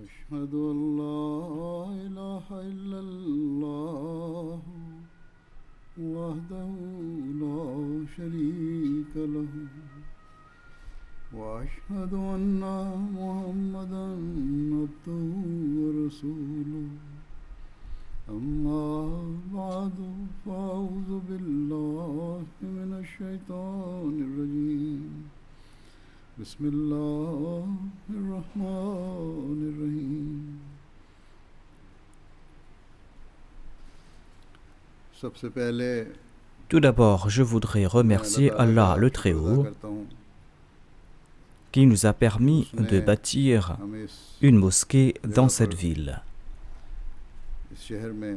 أشهد أن لا إله إلا الله وحده لا شريك له وأشهد أن محمدا عبده ورسوله أما بعد فأعوذ بالله من الشيطان الرجيم بسم الله الرحمن الرحيم सबसे पहले Tout d'abord, je voudrais remercier Allah le Très-Haut qui nous a permis de bâtir une mosquée dans cette ville. इस शहर में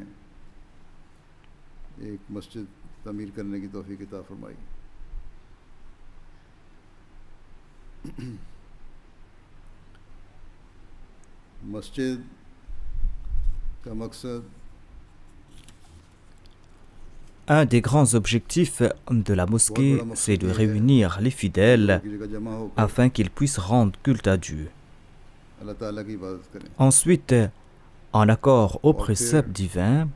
एक मस्जिद तमीर करने की तौफीक अता फरमाई। मस्जिद का मकसद Un des grands objectifs de la mosquée, c'est de réunir les fidèles afin qu'ils puissent rendre culte à Dieu. अल्लाह ताला की इबादत करें। Ensuite, en accord aux préceptes divins,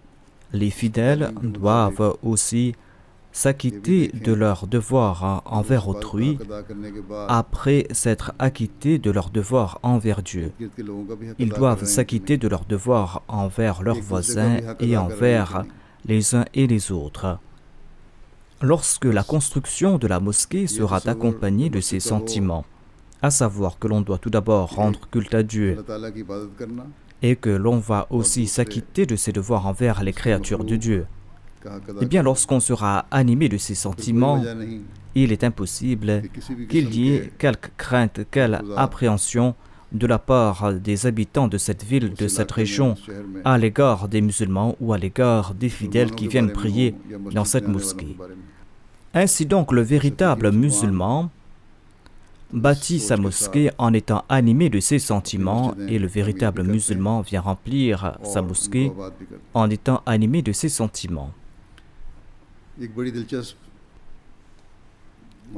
les fidèles doivent aussi s'acquitter de leurs devoirs envers autrui après s'être acquittés de leurs devoirs envers Dieu. Ils doivent s'acquitter de leurs devoirs envers leurs voisins et envers les uns et les autres. Lorsque la construction de la mosquée sera accompagnée de ces sentiments, à savoir que l'on doit tout d'abord rendre culte à Dieu अल्लाह ताला की इबादत करना et que l'on va aussi s'acquitter de ses devoirs envers les créatures de Dieu, eh bien lorsqu'on sera animé de ces sentiments, il est impossible qu'il y ait quelque crainte, quelle appréhension de la part des habitants de cette ville, de cette région, à l'égard des musulmans ou à l'égard des fidèles qui viennent prier dans cette mosquée. Ainsi donc, le véritable musulman bâtit sa mosquée en étant animé de ses sentiments et le véritable musulman vient remplir sa mosquée en étant animé de ses sentiments. एक बड़ी दिलचस्प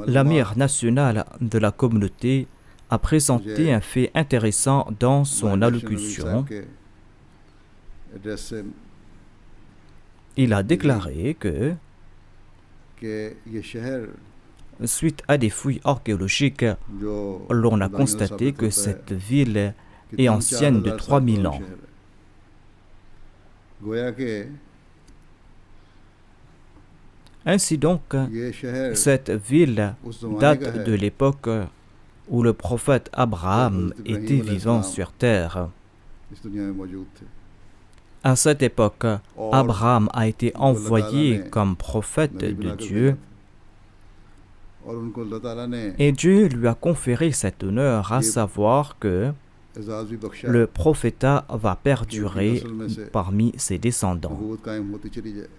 L'amir national de la communauté a présenté un fait intéressant dans son allocution. Il a déclaré que, ये शहर suite à des fouilles archéologiques, जो l'on a constaté que cette ville est ancienne de 3000 ans. गोया के Ainsi donc, ये शहर cette ville date de l'époque où le prophète Abraham était vivant sur terre. इस दुनिया में मौजूद थे À cette époque, Abraham a été envoyé comme prophète de Dieu और उनको अल्लाह ताला ने et Dieu lui a conféré cet honneur, à savoir que Ejaz भी बख्शा le prophétat va perdurer parmi ses descendants. नबूवत कायम होती चली जाए।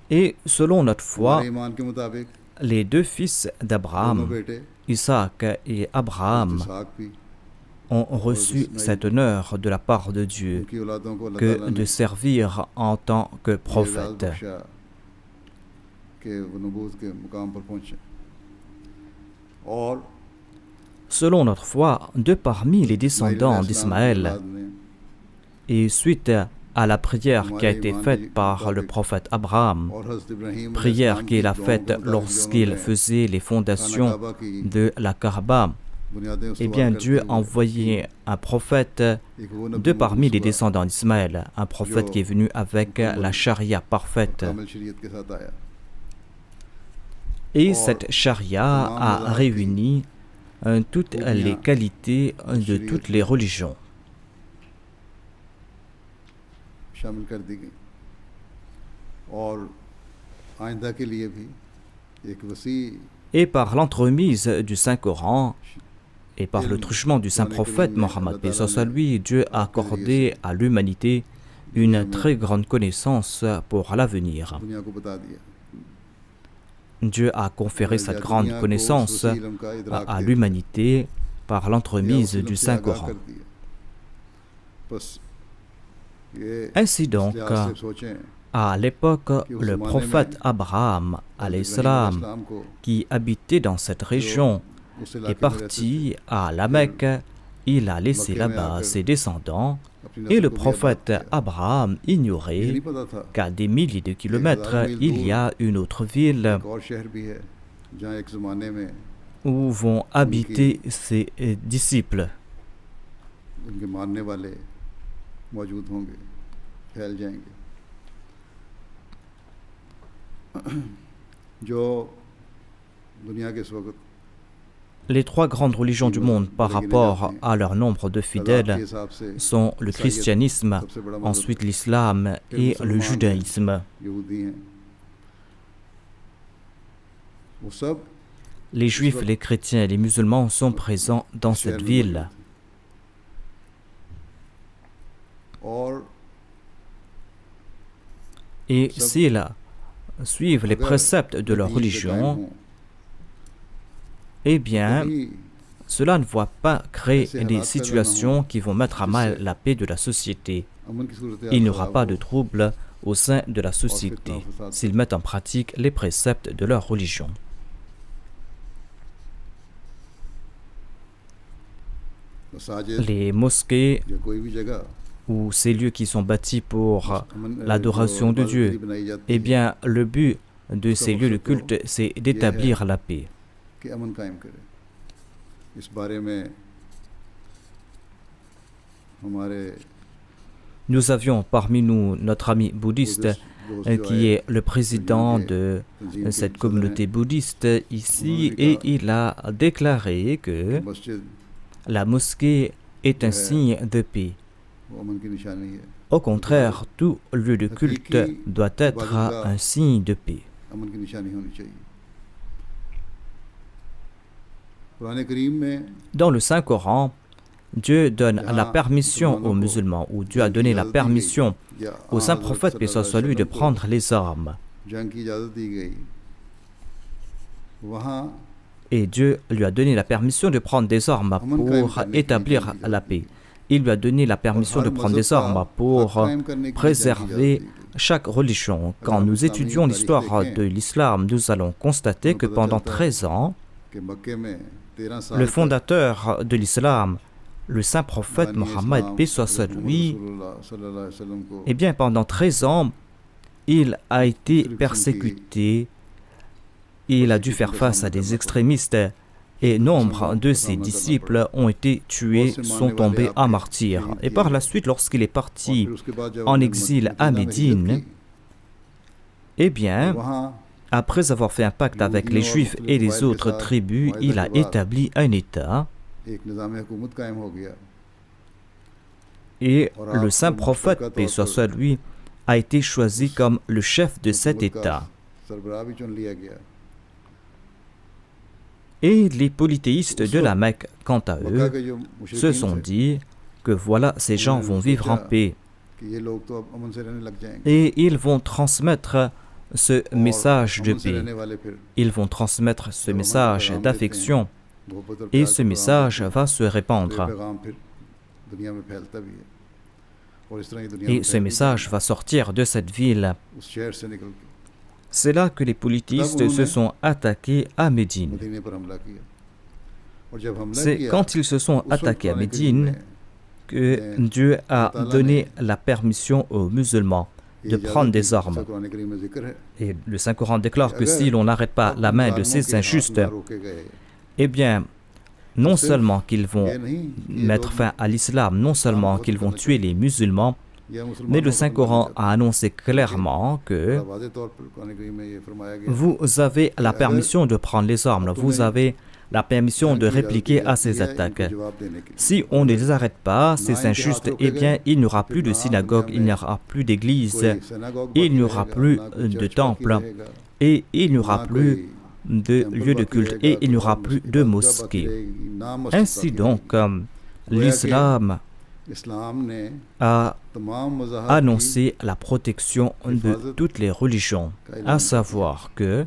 Et selon notre foi, हमारे ईमान के मुताबिक les deux fils दोनों d'Abraham, बेटे Isaac et Abraham, इसहाक भी ont reçu cet honneur de la part de Dieu उनकी औलादों को अल्लाह que ताला de ने servir en tant que ये एजाज prophète. बख्शा कि वो नबूवत के मुकाम पर पहुंचे। और Selon notre foi, deux parmi les descendants d'Ismaël, et suite à la prière qui a été faite par le prophète Abraham, और हज़रत Ibrahim prière qu'il a faite lorsqu'il faisait les fondations de la Kaaba, eh bien Dieu a envoyé un prophète de parmi les descendants d'Ismaël, un prophète qui est venu avec la charia parfaite. Et cette charia a réuni toutes les qualités de toutes les religions. शामिल कर दी गई और आइंदा के लिए भी एक वसी Et par l'entremise du Saint-Coran et par le truchement du Saint-Prophète Mohammed, paix soit sur lui, Dieu a accordé à l'humanité une très grande connaissance pour l'avenir. दुनिया को बता दिया। Dieu a conféré cette grande connaissance à l'humanité par l'entremise du Saint-Coran. बस ये Ainsi donc, लिहाज से सोचें à l'époque, le prophète Abraham, alayhi salam, इस्लाम को qui habitait dans cette région, उस est इलाके में रहते parti à la Mecque il a laissé là-bas ses descendants et le prophète Abraham ignorait qu'à des milliers de kilomètres, il y a une autre ville où vont habiter ses disciples. Les trois grandes religions du monde par rapport à leur nombre de fidèles sont le christianisme, ensuite l'islam et le judaïsme. Les juifs, les chrétiens et les musulmans sont présents dans cette ville. Et s'ils suivent les préceptes de leur religion, eh bien, cela ne va pas créer des situations qui vont mettre à mal la paix de la société. Il n'y aura pas de trouble au sein de la société s'ils mettent en pratique les préceptes de leur religion. Les mosquées ou ces lieux qui sont bâtis pour l'adoration de Dieu, eh bien, le but de ces lieux de culte, c'est d'établir la paix. Nous avions parmi nous notre ami bouddhiste qui est le président de cette communauté bouddhiste ici et il a déclaré que la mosquée est un signe de paix. Au contraire, tout lieu de culte doit être un signe de paix. Dans le Saint-Coran, Dieu donne la permission aux musulmans, ou Dieu a donné la permission au Saint-Prophète, paix soit lui, de prendre les armes. Et Dieu lui a donné la permission de prendre des armes pour établir la paix. Il lui a donné la permission de prendre des armes pour préserver chaque religion. Quand nous étudions l'histoire de l'islam, nous allons constater que pendant 13 ans, le fondateur de l'islam, le saint prophète Mohammed, paix soit sur lui, eh bien pendant 13 ans, il a été persécuté, il a dû faire face à des extrémistes et nombre de ses disciples ont été tués, sont tombés à martyrs. Et par la suite, lorsqu'il est parti en exil à Médine, eh bien, après avoir fait un pacte avec les Juifs et les autres tribus, il a établi un État. Et le saint prophète, paix soit sur lui, a été choisi comme le chef de cet État. Et les polythéistes de la Mecque, quant à eux, se sont dit que voilà, ces gens vont vivre en paix. Et ils vont transmettre ce message de paix. Ils vont transmettre ce message d'affection. Et ce message va se répandre. Et ce message va sortir de cette ville. C'est là que les polythéistes se sont attaqués à Médine. C'est quand ils se sont attaqués à Médine que Dieu a donné la permission aux musulmans de prendre des armes. Et le Saint-Coran déclare que si l'on n'arrête pas la main de ces injustes, eh bien, non seulement qu'ils vont mettre fin à l'islam, non seulement qu'ils vont tuer les musulmans, mais le Saint-Coran a annoncé clairement que vous avez la permission de prendre les armes, vous avez la permission de répliquer à ces attaques. Si on ne les arrête pas, ces injustes, eh bien, il n'y aura plus de synagogue, il n'y aura plus d'église, il n'y aura plus de temple, et il n'y aura plus de lieux de culte, et il n'y aura plus de mosquées. Ainsi donc, l'islam a annoncé la protection de toutes les religions, à savoir que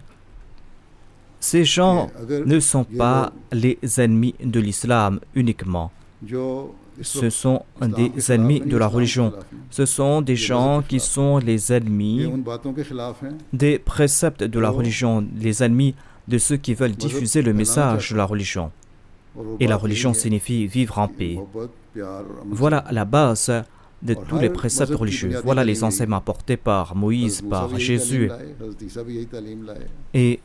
ces gens ne sont pas les ennemis de l'islam uniquement. Ce sont des ennemis de la religion. Ce sont des gens qui sont les ennemis des préceptes de la religion, les ennemis de ceux qui veulent diffuser le message de la religion. Et la religion signifie vivre en paix. Voilà la base de tous les préceptes religieux. Voilà les enseignements apportés par Moïse, par Jésus. Et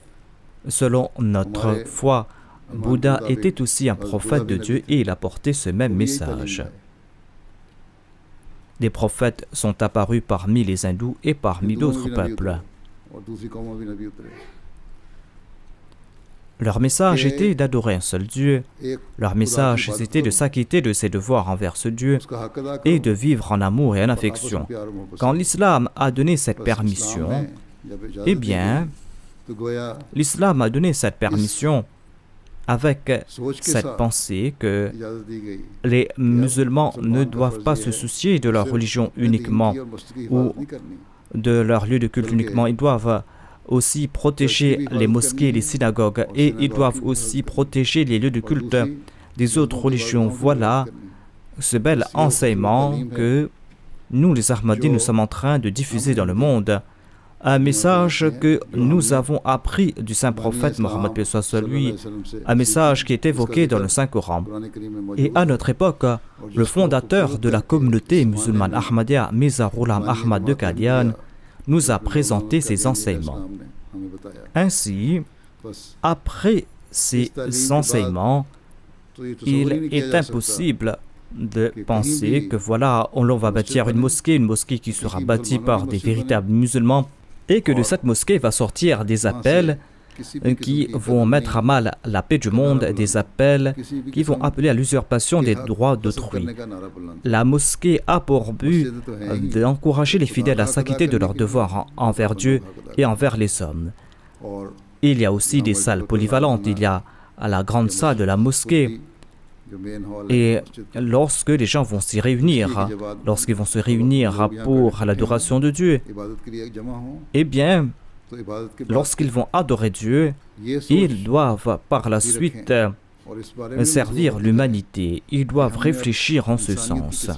selon notre foi, Bouddha était aussi un prophète de Dieu et il apportait ce même message. Des prophètes sont apparus parmi les hindous et parmi d'autres peuples. Leur message était d'adorer un seul Dieu. Leur message était de s'acquitter de ses devoirs envers ce Dieu et de vivre en amour et en affection. Quand l'islam a donné cette permission, eh bien, l'islam a donné cette permission avec cette pensée que les musulmans ne doivent pas se soucier de leur religion uniquement ou de leur lieu de culte uniquement. Ils doivent aussi protéger les mosquées et les synagogues et ils doivent aussi protéger les lieux de culte des autres religions. Voilà ce bel enseignement que nous, les Ahmadis, nous sommes en train de diffuser dans le monde. Un message que nous avons appris du saint prophète Mohammed paix soit sur lui, un message qui est évoqué dans le Saint-Coran. Et à notre époque, le fondateur de la communauté musulmane Ahmadiyya, Mirza Ghulam Ahmad de Qadian, nous a présenté ces enseignements. Ainsi, après ces enseignements, il est impossible de penser que voilà, l'on va bâtir une mosquée qui sera bâtie par des véritables musulmans, et que de cette mosquée va sortir des appels qui vont mettre à mal la paix du monde, des appels qui vont appeler à l'usurpation des droits d'autrui. La mosquée a pour but d'encourager les fidèles à s'acquitter de leurs devoirs envers Dieu et envers les hommes. Il y a aussi des salles polyvalentes, il y a la grande salle de la mosquée. Et lorsque les gens vont s'y réunir, lorsqu'ils vont se réunir pour l'adoration de Dieu, eh bien, lorsqu'ils vont adorer Dieu, ils doivent par la suite servir l'humanité. Ils doivent réfléchir en ce sens.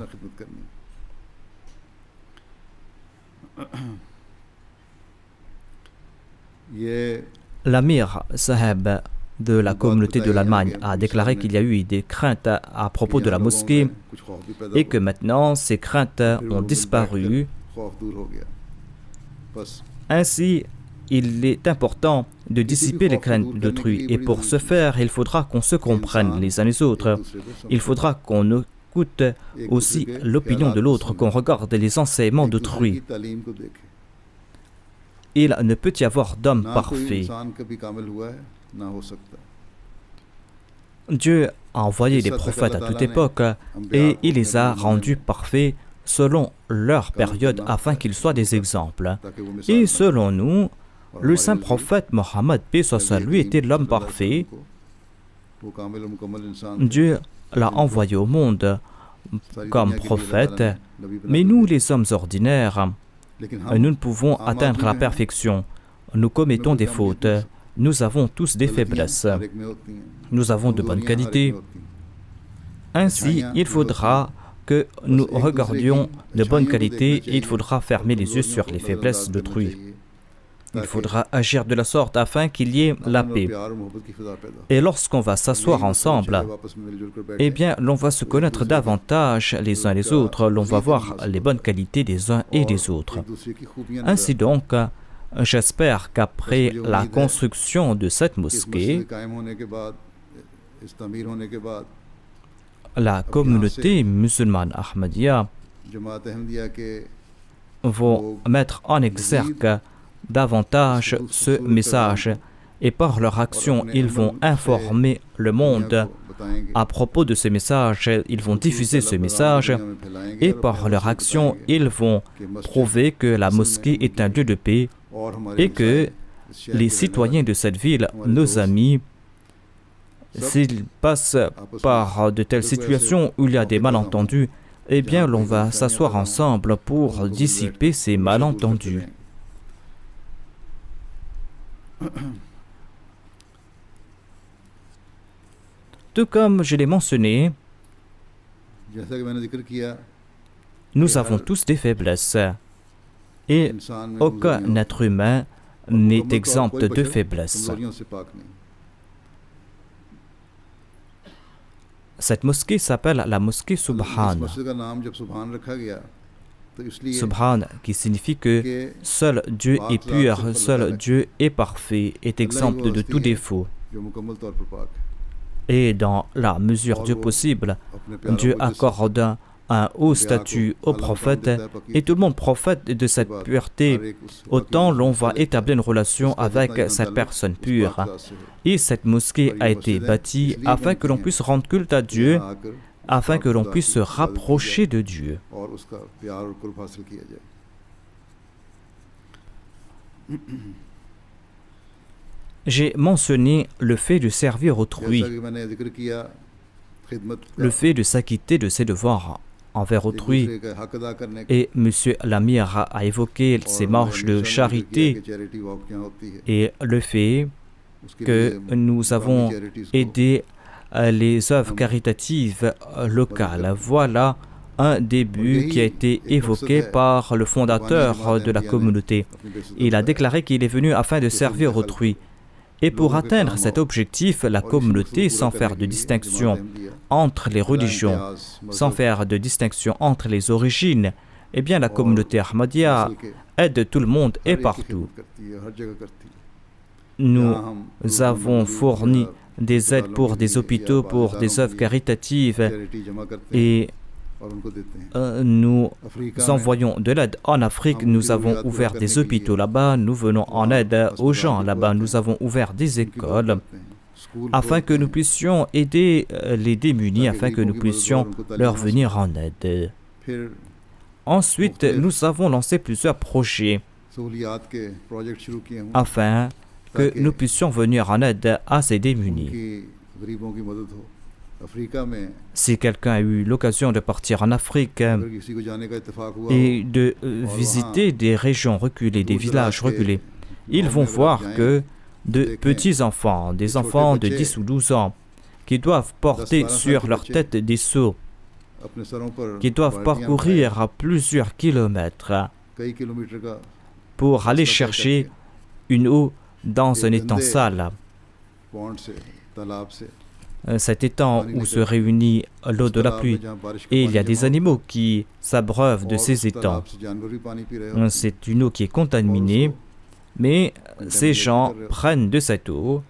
L'Amir Saheb de la communauté de l'Allemagne a déclaré qu'il y a eu des craintes à propos de la mosquée et que maintenant ces craintes ont disparu. Ainsi, il est important de dissiper les craintes d'autrui et pour ce faire, il faudra qu'on se comprenne les uns les autres. Il faudra qu'on écoute aussi l'opinion de l'autre, qu'on regarde les enseignements d'autrui. Il ne peut y avoir d'homme parfait. Dieu a envoyé des prophètes à toute époque et il les a rendus parfaits selon leur période afin qu'ils soient des exemples. Et selon nous, le saint prophète Mohammed, paix soit sur lui, était l'homme parfait. Dieu l'a envoyé au monde comme prophète, mais nous, les hommes ordinaires, nous ne pouvons atteindre la perfection. Nous commettons des fautes. Nous avons tous des faiblesses. Nous avons de bonnes qualités. Ainsi, il faudra que nous regardions de bonnes qualités et il faudra fermer les yeux sur les faiblesses d'autrui. Il faudra agir de la sorte afin qu'il y ait la paix. Et lorsqu'on va s'asseoir ensemble, eh bien, l'on va se connaître davantage les uns les autres. L'on va voir les bonnes qualités des uns et des autres. Ainsi donc, j'espère qu'après la construction de cette mosquée, la communauté musulmane Ahmadiyya vont mettre en exergue davantage ce message et par leur action, ils vont informer le monde à propos de ce message, ils vont diffuser ce message et par leur action, ils vont prouver que la mosquée est un lieu de paix et que les citoyens de cette ville, nos amis, s'ils passent par de telles situations où il y a des malentendus, eh bien l'on va s'asseoir ensemble pour dissiper ces malentendus. Tout comme je l'ai mentionné, nous avons tous des faiblesses et aucun être humain n'est exempt de faiblesses. Cette mosquée s'appelle la mosquée Subhan. Subhan, qui signifie que seul Dieu est pur, seul Dieu est parfait, est exempt de tout défaut. Et dans la mesure du possible, Dieu accorde un haut statut au prophète et tout le monde profite de cette pureté. Autant l'on va établir une relation avec cette personne pure. Et cette mosquée a été bâtie afin que l'on puisse rendre culte à Dieu, afin que l'on puisse se rapprocher de Dieu. J'ai mentionné le fait de servir autrui, le fait de s'acquitter de ses devoirs envers autrui. Et M. Lamir a évoqué ces marches de charité et le fait que nous avons aidé les œuvres caritatives locales. Voilà un début qui a été évoqué par le fondateur de la communauté. Il a déclaré qu'il est venu afin de servir autrui. Et pour atteindre cet objectif, la communauté, sans faire de distinction entre les religions, sans faire de distinction entre les origines, eh bien la communauté Ahmadiyya aide tout le monde et partout. Nous avons fourni des aides pour des hôpitaux, pour des œuvres caritatives et nous envoyons de l'aide en Afrique. Nous avons ouvert des hôpitaux là-bas, nous venons en aide aux gens là-bas. Nous avons ouvert des écoles afin que nous puissions aider les démunis, afin que nous puissions leur venir en aide. Ensuite, nous avons lancé plusieurs projets afin que nous puissions venir en aide à ces démunis. Si quelqu'un a eu l'occasion de partir en Afrique et de visiter des régions reculées, des villages reculés, ils vont voir que de petits enfants, des enfants de 10 ou 12 ans, qui doivent porter sur leur tête des seaux, qui doivent parcourir plusieurs kilomètres pour aller chercher une eau dans un étang sale. Cet étang où se réunit l'eau de la pluie, et il y a des animaux qui s'abreuvent de ces étangs. C'est une eau qui est contaminée, mais ces gens prennent de cette eau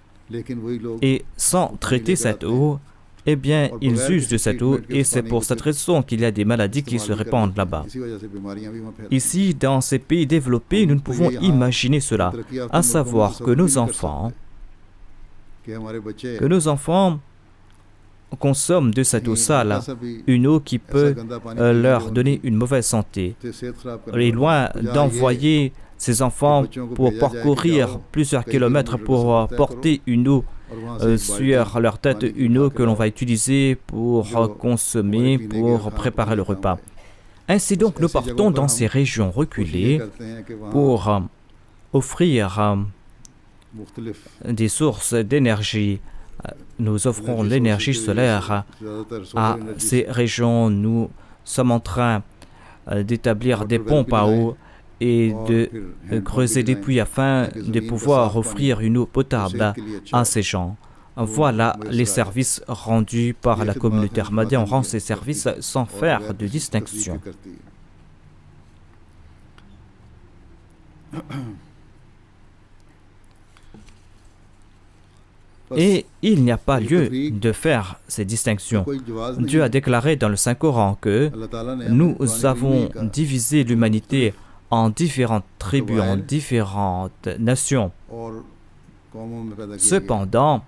et sans traiter cette eau, eh bien, ils usent de cette eau et c'est pour cette raison qu'il y a des maladies qui se répandent là-bas. Ici, dans ces pays développés, nous ne pouvons imaginer cela, à savoir que nos enfants consomment de cette eau sale, une eau qui peut leur donner une mauvaise santé. Et loin d'envoyer ces enfants pour parcourir plusieurs kilomètres pour porter une eau sur leur tête, une eau que l'on va utiliser pour consommer, pour préparer le repas. Ainsi donc, nous partons dans ces régions reculées pour offrir des sources d'énergie. Nous offrons l'énergie solaire à ces régions. Nous sommes en train d'établir des pompes à eau et de creuser des puits afin de pouvoir offrir une eau potable à ces gens. Voilà les services rendus par la communauté Ahmadiyya. On rend ces services sans faire de distinction. Et il n'y a pas lieu de faire ces distinctions. Dieu a déclaré dans le Saint-Coran que nous avons divisé l'humanité en différentes tribus, en différentes nations. Cependant,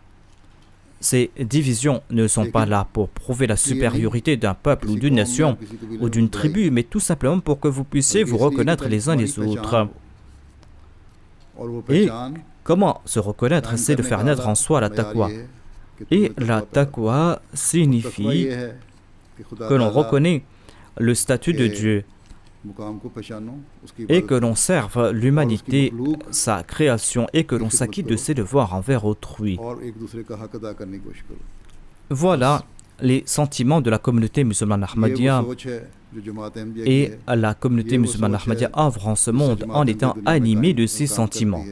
ces divisions ne sont pas là pour prouver la supériorité d'un peuple ou d'une nation ou d'une tribu, mais tout simplement pour que vous puissiez vous reconnaître les uns les autres. Et comment se reconnaître? C'est de faire naître en soi la taqwa. Et la taqwa signifie que l'on reconnaît le statut de Dieu et que l'on serve l'humanité, sa création, et que l'on s'acquitte de ses devoirs envers autrui. Voilà les sentiments de la communauté musulmane Ahmadiyya. Et la communauté musulmane Ahmadiyya œuvre en ce monde en étant animée de ces sentiments.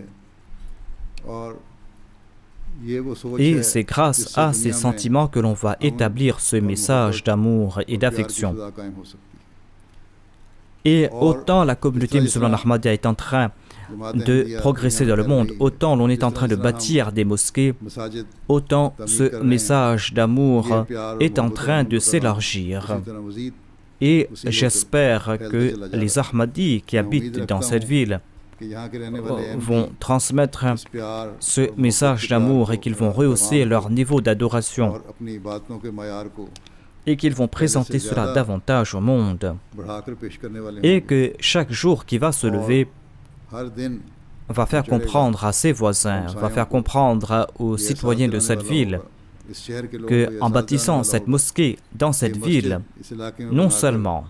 Et c'est grâce à ces sentiments que l'on va établir ce message d'amour et d'affection. Et autant la communauté musulmane Ahmadiyya est en train de progresser dans le monde, autant l'on est en train de bâtir des mosquées, autant ce message d'amour est en train de s'élargir. Et j'espère que les Ahmadis qui habitent dans cette ville vont transmettre ce message d'amour et qu'ils vont rehausser leur niveau d'adoration et qu'ils vont présenter cela davantage au monde. Et que chaque jour qui va se lever va faire comprendre à ses voisins, va faire comprendre aux citoyens de cette ville qu'en bâtissant cette mosquée dans cette ville, non seulement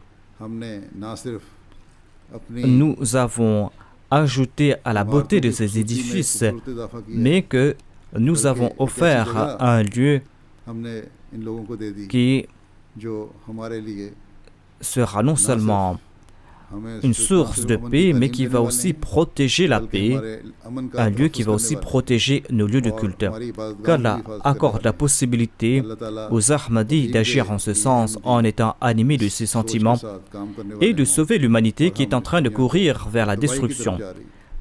nous avons ajouté à la beauté de ces édifices, mais que nous avons offert un lieu qui sera non seulement une source de paix, mais qui va aussi protéger la paix, un lieu qui va aussi protéger nos lieux de culte. Qu'Allah accorde la possibilité aux Ahmadis d'agir en ce sens en étant animés de ces sentiments et de sauver l'humanité qui est en train de courir vers la destruction.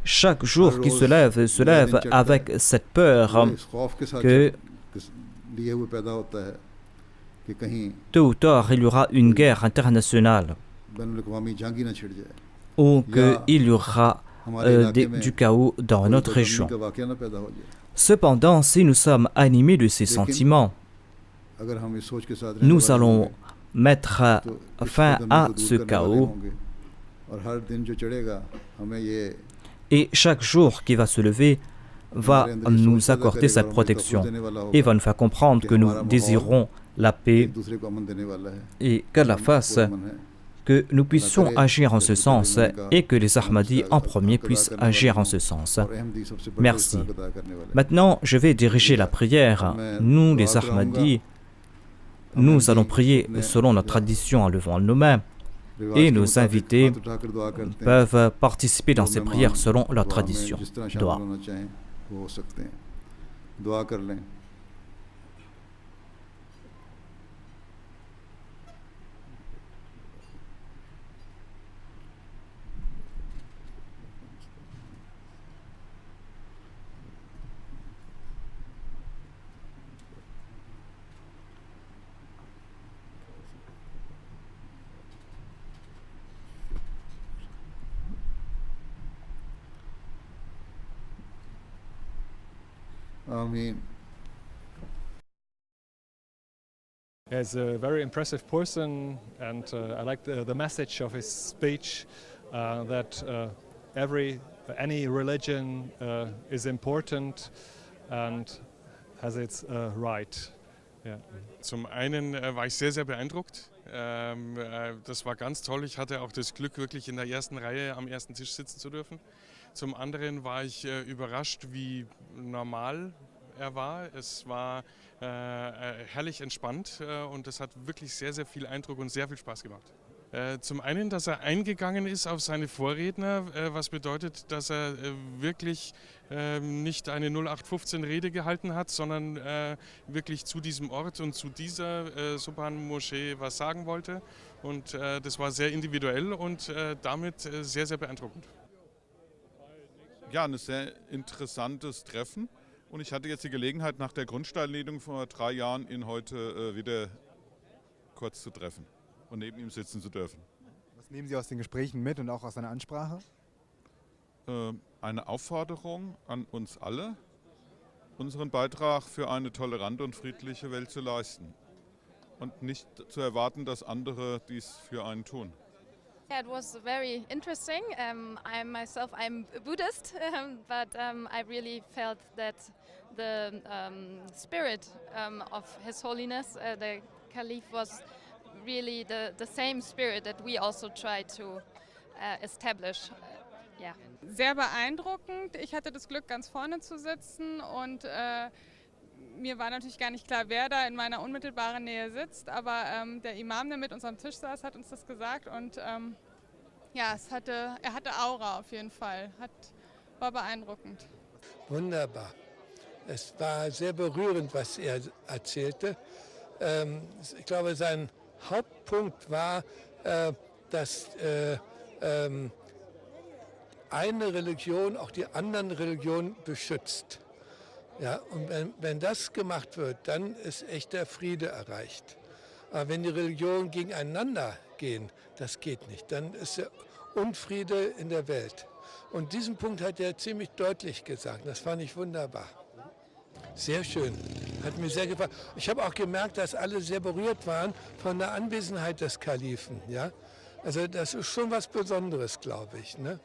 Chaque jour qui se lève avec cette peur que tôt ou tard il y aura une guerre internationale ou qu'il y aura du chaos dans notre région. Cependant, si nous sommes animés de ces sentiments, nous allons mettre fin à ce chaos et chaque jour qui va se lever va nous accorder cette protection et va nous faire comprendre que nous désirons la paix et qu'Allah fasse que nous puissions agir en ce sens et que les Ahmadis en premier puissent agir en ce sens. Merci. Maintenant, je vais diriger la prière. Nous, les Ahmadis, nous allons prier selon notre tradition en levant nos mains et nos invités peuvent participer dans ces prières selon leur tradition. Dua. Amen. He's a very impressive person, and I like the message of his speech that any religion is important and has its right. Yeah. Zum einen war ich sehr, sehr beeindruckt. Das war ganz toll. Ich hatte auch das Glück, wirklich in der ersten Reihe am ersten Tisch sitzen zu dürfen. Zum anderen war ich überrascht, wie normal er war. Es war herrlich entspannt und es hat wirklich sehr, sehr viel Eindruck und sehr viel Spaß gemacht. Zum einen, dass er eingegangen ist auf seine Vorredner, was bedeutet, dass er wirklich nicht eine 0815-Rede gehalten hat, sondern wirklich zu diesem Ort und zu dieser Subhan-Moschee was sagen wollte. Und das war sehr individuell und damit sehr, sehr beeindruckend. Ja, ein sehr interessantes Treffen und ich hatte jetzt die Gelegenheit, nach der Grundsteinlegung vor 3 Jahren ihn heute wieder kurz zu treffen und neben ihm sitzen zu dürfen. Was nehmen Sie aus den Gesprächen mit und auch aus seiner Ansprache? Eine Aufforderung an uns alle, unseren Beitrag für eine tolerante und friedliche Welt zu leisten und nicht zu erwarten, dass andere dies für einen tun. Yeah, it was very interesting. I'm a Buddhist, but I really felt that the spirit of His Holiness, the Caliph, was really the same spirit that we also try to establish. Yeah. Sehr beeindruckend. Ich hatte das Glück, ganz vorne zu sitzen und mir war natürlich gar nicht klar, wer da in meiner unmittelbaren Nähe sitzt, aber der Imam, der mit uns am Tisch saß, hat uns das gesagt und ja, er hatte Aura auf jeden Fall, war beeindruckend. Wunderbar. Es war sehr berührend, was er erzählte. Ich glaube, sein Hauptpunkt war, dass eine Religion auch die anderen Religionen beschützt. Ja, und wenn das gemacht wird, dann ist echter Friede erreicht. Aber wenn die Religionen gegeneinander gehen, das geht nicht. Dann ist der Unfriede in der Welt. Und diesen Punkt hat er ziemlich deutlich gesagt. Das fand ich wunderbar. Sehr schön. Hat mir sehr gefallen. Ich habe auch gemerkt, dass alle sehr berührt waren von der Anwesenheit des Kalifen. Ja? Also das ist schon was Besonderes, glaube ich. Ne?